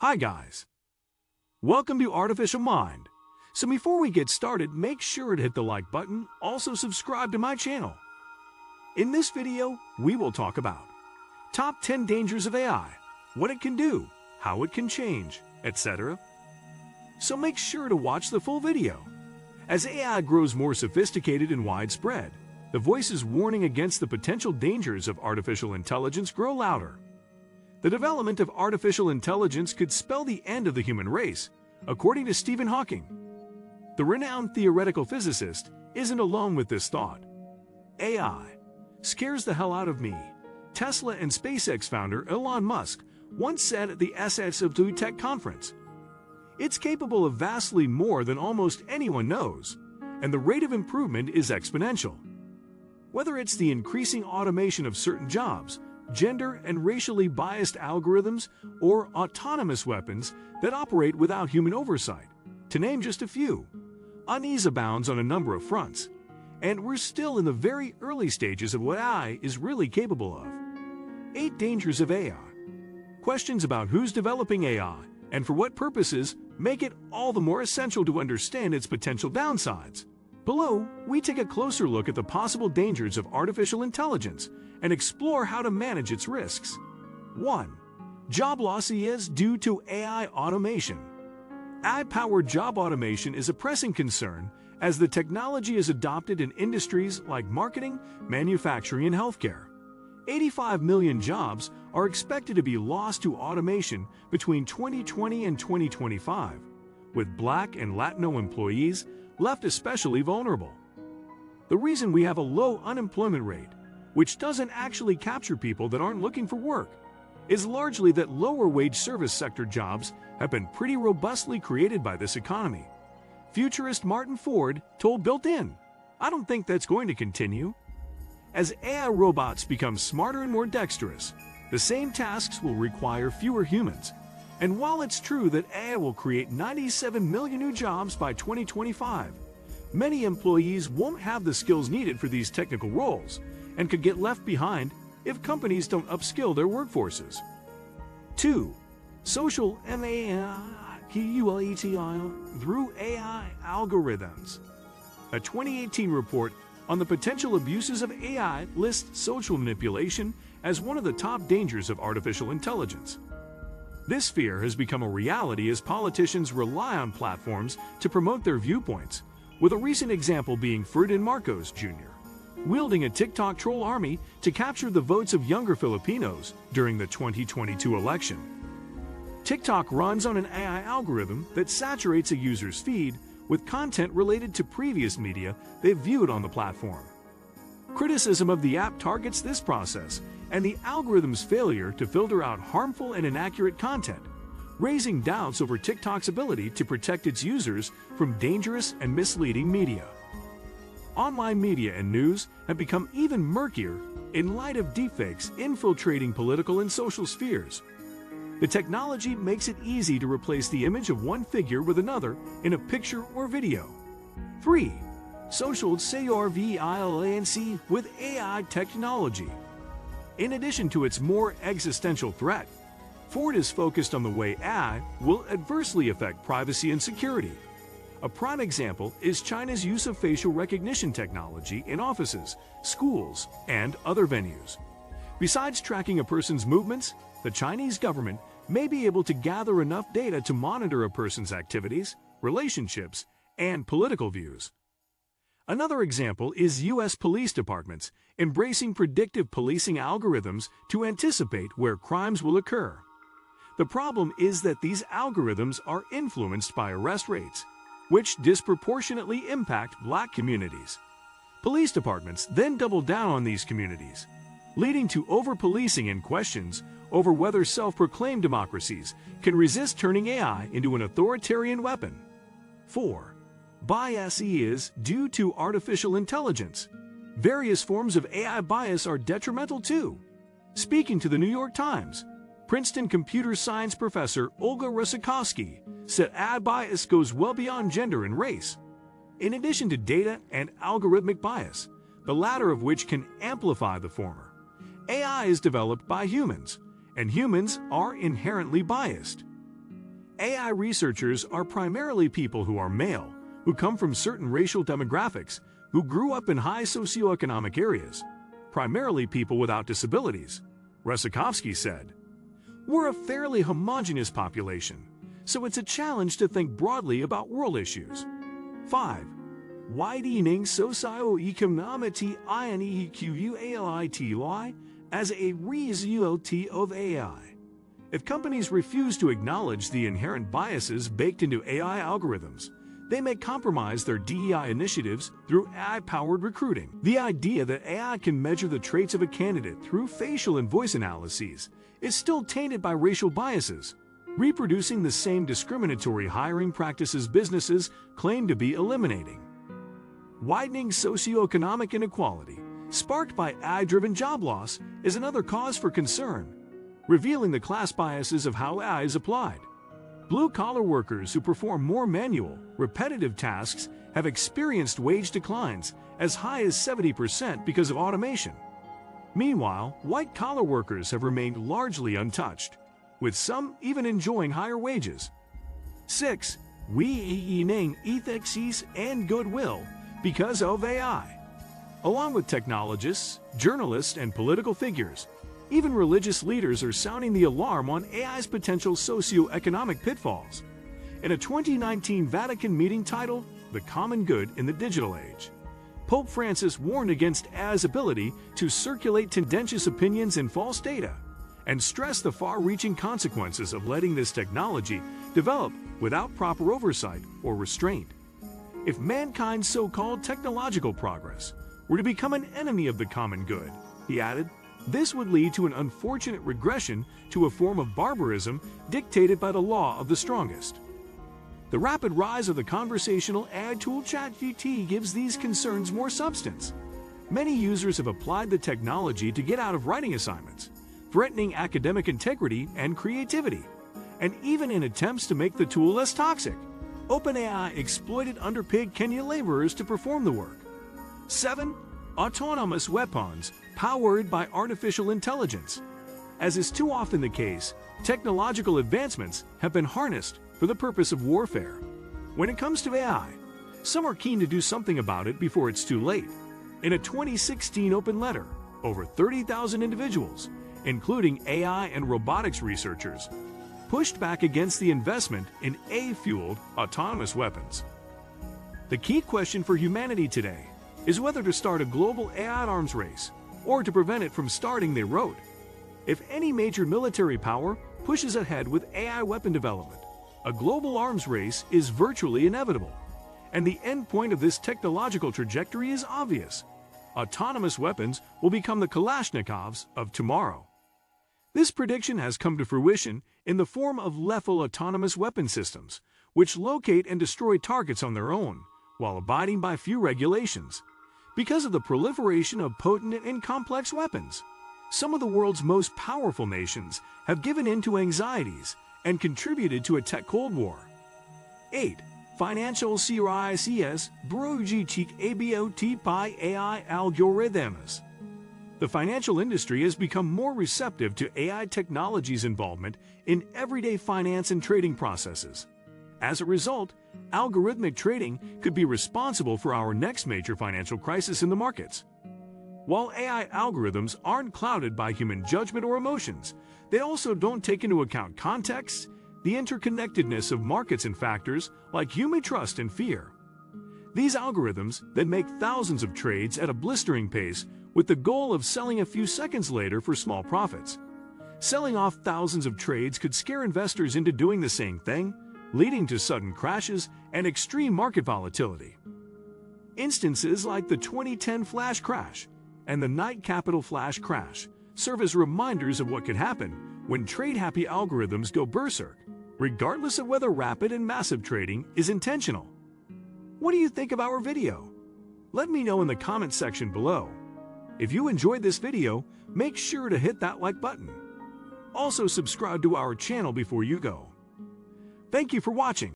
Hi guys, welcome to Artificial Mind. So before we get started, make sure to hit the like button, also subscribe to my channel. In this video, we will talk about top 10 dangers of AI, what it can do, how it can change, etc. So make sure to watch the full video. As AI grows more sophisticated and widespread, the voices warning against the potential dangers of artificial intelligence grow louder. The development of artificial intelligence could spell the end of the human race, according to Stephen Hawking. The renowned theoretical physicist isn't alone with this thought. AI scares the hell out of me, Tesla and SpaceX founder Elon Musk once said at the SSW Tech conference. It's capable of vastly more than almost anyone knows, and the rate of improvement is exponential. Whether it's the increasing automation of certain jobs, gender and racially biased algorithms, or autonomous weapons that operate without human oversight, to name just a few, unease abounds on a number of fronts, and we're still in the very early stages of what AI is really capable of. 8 dangers of AI. Questions about who's developing AI and for what purposes make it all the more essential to understand its potential downsides. Below, we take a closer look at the possible dangers of artificial intelligence and explore how to manage its risks. 1. Job loss is due to AI automation. AI-powered job automation is a pressing concern as the technology is adopted in industries like marketing, manufacturing, and healthcare. 85 million jobs are expected to be lost to automation between 2020 and 2025, with Black and Latino employees left especially vulnerable. The reason we have a low unemployment rate, which doesn't actually capture people that aren't looking for work, is largely that lower-wage service sector jobs have been pretty robustly created by this economy. Futurist Martin Ford told Built-In, "I don't think that's going to continue." As AI robots become smarter and more dexterous, the same tasks will require fewer humans. And while it's true that AI will create 97 million new jobs by 2025, many employees won't have the skills needed for these technical roles and could get left behind if companies don't upskill their workforces. 2. Social through AI algorithms. A 2018 report on the potential abuses of AI lists social manipulation as one of the top dangers of artificial intelligence. This fear has become a reality as politicians rely on platforms to promote their viewpoints, with a recent example being Ferdinand Marcos Jr., wielding a TikTok troll army to capture the votes of younger Filipinos during the 2022 election. TikTok runs on an AI algorithm that saturates a user's feed with content related to previous media they've viewed on the platform. Criticism of the app targets this process and the algorithm's failure to filter out harmful and inaccurate content, raising doubts over TikTok's ability to protect its users from dangerous and misleading media. Online media and news have become even murkier in light of deepfakes infiltrating political and social spheres. The technology makes it easy to replace the image of one figure with another in a picture or video. 3. Social surveillance with AI technology. In addition to its more existential threat, Ford is focused on the way AI will adversely affect privacy and security. A prime example is China's use of facial recognition technology in offices, schools, and other venues. Besides tracking a person's movements, the Chinese government may be able to gather enough data to monitor a person's activities, relationships, and political views. Another example is U.S. police departments embracing predictive policing algorithms to anticipate where crimes will occur. The problem is that these algorithms are influenced by arrest rates, which disproportionately impact Black communities. Police departments then double down on these communities, leading to over-policing and questions over whether self-proclaimed democracies can resist turning AI into an authoritarian weapon. 4. Bias is due to artificial intelligence. Various forms of AI bias are detrimental too. Speaking to the New York Times, Princeton computer science professor Olga Rusakowski said AI bias goes well beyond gender and race. In addition to data and algorithmic bias, the latter of which can amplify the former, AI is developed by humans, and humans are inherently biased. AI researchers are primarily people who are male, who come from certain racial demographics, who grew up in high socioeconomic areas, primarily people without disabilities, Resikovsky said. We're a fairly homogeneous population, so it's a challenge to think broadly about world issues. 5. Widening socioeconomic inequality as a result of AI. If companies refuse to acknowledge the inherent biases baked into AI algorithms, they may compromise their DEI initiatives through AI-powered recruiting. The idea that AI can measure the traits of a candidate through facial and voice analyses is still tainted by racial biases, reproducing the same discriminatory hiring practices businesses claim to be eliminating. Widening socioeconomic inequality, sparked by AI-driven job loss, is another cause for concern, revealing the class biases of how AI is applied. Blue-collar workers who perform more manual, repetitive tasks have experienced wage declines as high as 70% because of automation. Meanwhile, white-collar workers have remained largely untouched, with some even enjoying higher wages. 6. Weakening ethics and goodwill because of AI. Along with technologists, journalists, and political figures, even religious leaders are sounding the alarm on AI's potential socioeconomic pitfalls. In a 2019 Vatican meeting titled "The Common Good in the Digital Age," Pope Francis warned against AI's ability to circulate tendentious opinions and false data, and stressed the far-reaching consequences of letting this technology develop without proper oversight or restraint. If mankind's so-called technological progress were to become an enemy of the common good, he added, this would lead to an unfortunate regression to a form of barbarism dictated by the law of the strongest. The rapid rise of the conversational AI tool ChatGPT gives these concerns more substance. Many users have applied the technology to get out of writing assignments, threatening academic integrity and creativity, and even in attempts to make the tool less toxic. OpenAI exploited underpaid Kenya laborers to perform the work. 7. Autonomous weapons powered by artificial intelligence. As is too often the case, technological advancements have been harnessed for the purpose of warfare. When it comes to AI, some are keen to do something about it before it's too late. In a 2016 open letter, over 30,000 individuals, including AI and robotics researchers, pushed back against the investment in AI-fueled autonomous weapons. The key question for humanity today is whether to start a global AI arms race or to prevent it from starting, they wrote. If any major military power pushes ahead with AI weapon development, a global arms race is virtually inevitable, and the end point of this technological trajectory is obvious. Autonomous weapons will become the Kalashnikovs of tomorrow. This prediction has come to fruition in the form of lethal autonomous weapon systems, which locate and destroy targets on their own, while abiding by few regulations. Because of the proliferation of potent and complex weapons, some of the world's most powerful nations have given in to anxieties and contributed to a tech Cold War. 8. Financial crisis brogitic abot by AI algorithms. The financial industry has become more receptive to AI technology's involvement in everyday finance and trading processes. As a result, algorithmic trading could be responsible for our next major financial crisis in the markets. While AI algorithms aren't clouded by human judgment or emotions, they also don't take into account context, the interconnectedness of markets and factors like human trust and fear. These algorithms then make thousands of trades at a blistering pace with the goal of selling a few seconds later for small profits. Selling off thousands of trades could scare investors into doing the same thing, leading to sudden crashes and extreme market volatility. Instances like the 2010 flash crash and the Knight Capital flash crash serve as reminders of what could happen when trade-happy algorithms go berserk, regardless of whether rapid and massive trading is intentional. What do you think of our video? Let me know in the comment section below. If you enjoyed this video, make sure to hit that like button. Also subscribe to our channel before you go. Thank you for watching.